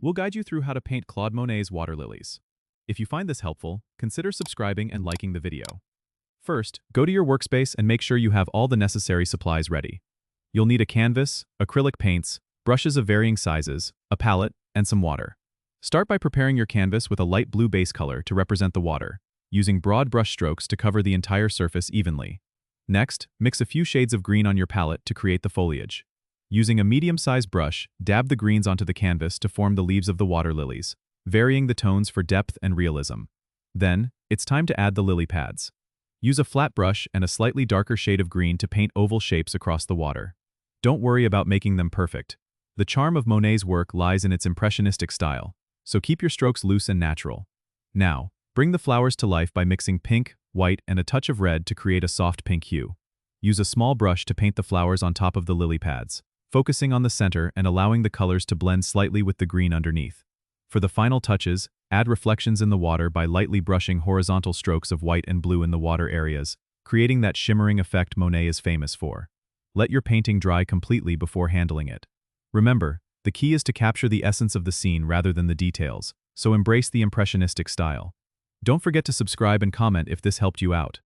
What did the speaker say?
We'll guide you through how to paint Claude Monet's water lilies. If you find this helpful, consider subscribing and liking the video. First, go to your workspace and make sure you have all the necessary supplies ready. You'll need a canvas, acrylic paints, brushes of varying sizes, a palette, and some water. Start by preparing your canvas with a light blue base color to represent the water, using broad brush strokes to cover the entire surface evenly. Next, mix a few shades of green on your palette to create the foliage. Using a medium-sized brush, dab the greens onto the canvas to form the leaves of the water lilies, varying the tones for depth and realism. Then, it's time to add the lily pads. Use a flat brush and a slightly darker shade of green to paint oval shapes across the water. Don't worry about making them perfect. The charm of Monet's work lies in its impressionistic style, so keep your strokes loose and natural. Now, bring the flowers to life by mixing pink, white, and a touch of red to create a soft pink hue. Use a small brush to paint the flowers on top of the lily pads, focusing on the center and allowing the colors to blend slightly with the green underneath. For the final touches, add reflections in the water by lightly brushing horizontal strokes of white and blue in the water areas, creating that shimmering effect Monet is famous for. Let your painting dry completely before handling it. Remember, the key is to capture the essence of the scene rather than the details, so embrace the impressionistic style. Don't forget to subscribe and comment if this helped you out.